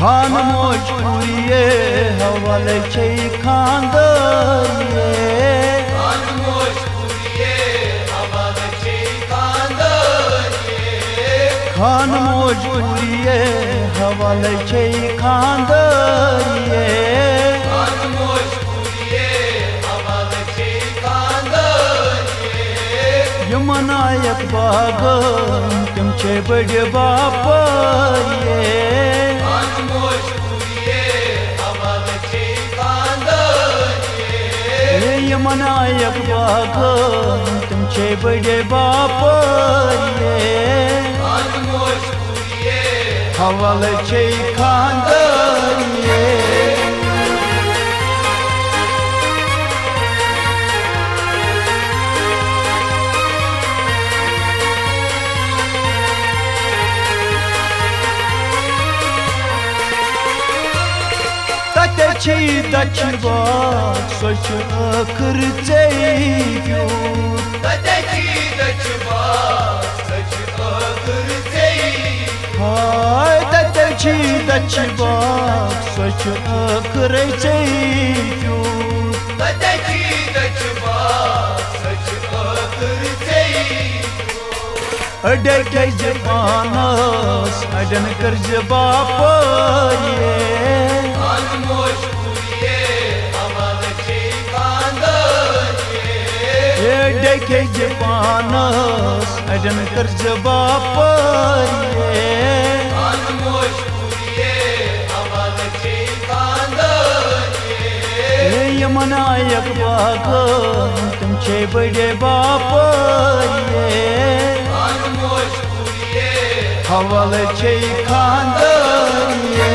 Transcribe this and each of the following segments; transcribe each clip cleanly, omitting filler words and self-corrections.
खान मोजपुरिये हवाले छे खानदारिये खान मोजपुरिये हवाले छे खानदारिये खान मोजपुरिये हवाले छे खानदारिये खान मोजपुरिये हवाले छे खानदारिये यमनायक बागन तुम छे बड़े बापरिये यमनायक बागन तुम छे बड़े बापरिये हवाले छे खानदारिये छी दचबाग सोच अखर चेयो तची दचबाग सोच अखर चेयो हाय तची दचबाग सोच अखर चेयो तची दचबाग सोच अखर चेयो अडे के जबानस अडन कर जबापरिये देखे जबानस अडन कर जबापरिये यमनायक बागन तुम छे बड़े बापरिये हवाले छे खानदारिये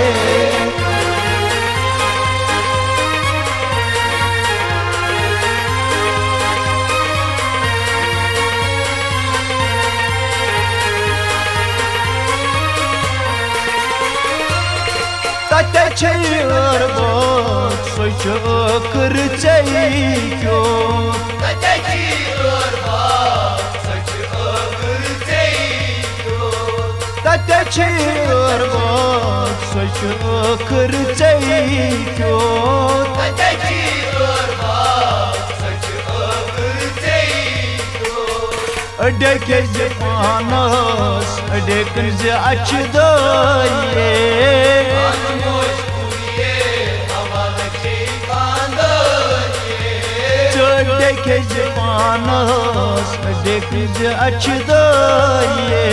तचे अरबाग सोच अखर चेयो तची अरबाग सोच अखर चेयो तचे अरबाग सोच अखर चेयो तची अरबाग सोच अखर चेयो अडे के जबानस अडे कर अच्छदारिये देखे जबानस देखे अच्छदारिये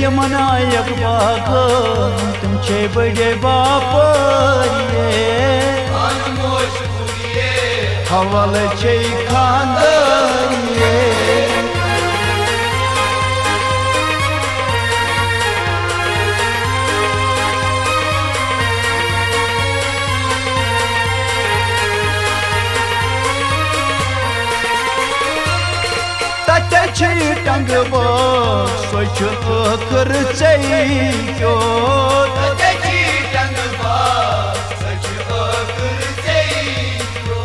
यमनायक बागन तुम छे बड़े बापरिये हवाले छे खानदारिये तचे टंगबाग सोच अखर चेयो तची टंगबाग सोच अखर चेयो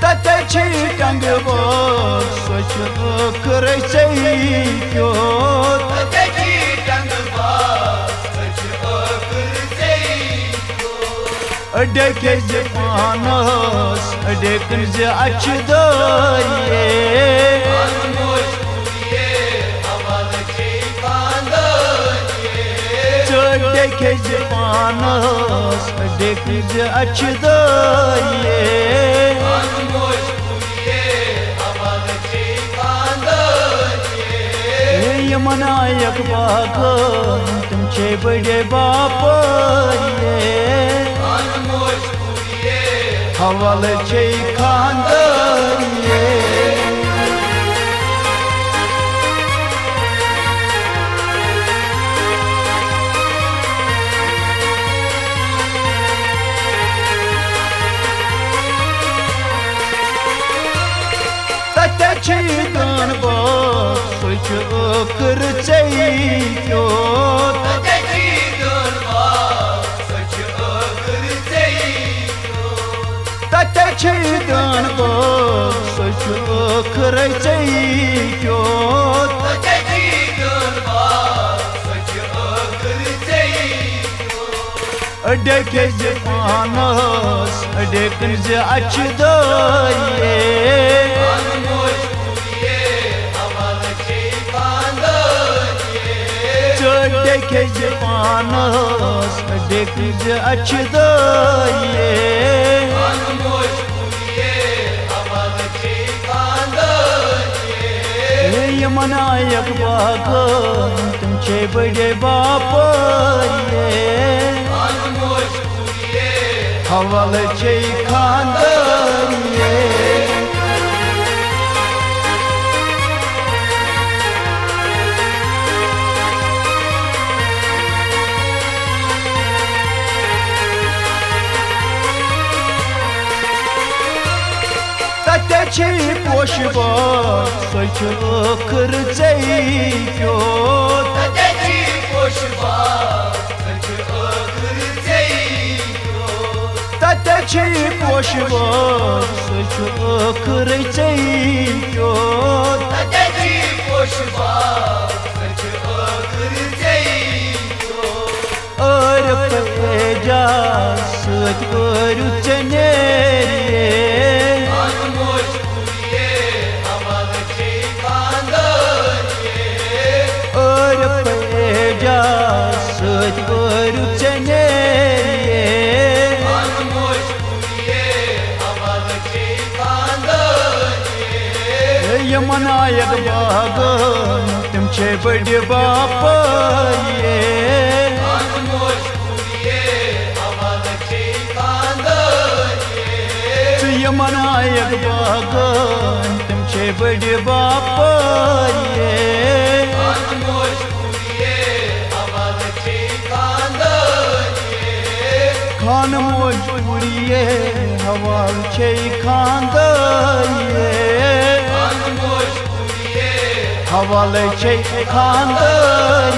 तचे टंगबाग सोच अखर चेयो तची टंगबाग सोच अखर चेयो अडे के जबानस अडे कर अच्छदारिये देखे जबानस देखे अच्छदारिये यमनायक बागन तुम छे बड़े बापरिये हवाले छे खानदारिये तचे गनबाग सोच अखर चेयो तची गनबाग सोच अखर चेयो छेदान बो सोच खरै चाहिँ यो Ödeke panos, ödekin ze açıdaye. Anmoş kudiye, havalı çeykandaye. Ödeke panos, ödekin ze açıdaye. Anmoş kudiye, havalı çeykandaye. Yamanayak bagan, tum çe bade bapaye. Anmoş kudiye, Havalı çeykandaye. Tateçi poşba, soyçu kırcayyo. Tadeci boşba, saçı akırcayyo. Tateçi poşba, soyçu kırcayyo. Tadeci boşba, saçı akırcayyo. Arpeja süt görüceneriye. Anmoş kudiye, havalı çeykandaye. Arpeja süt görüceneriye. Anmoş kudiye, havalı çeykandaye. Yamanayak bagan, tum çe bade bapaye. Anmoş kudiye, havalı çeykandaye. Yamanayak bagan, tum çe bade bapaye. Anmoş kudiye, havalı çeykandaye. Khan mojburiye, haval çeykandaye. Anmoş kudiye, Haval çeykandaye.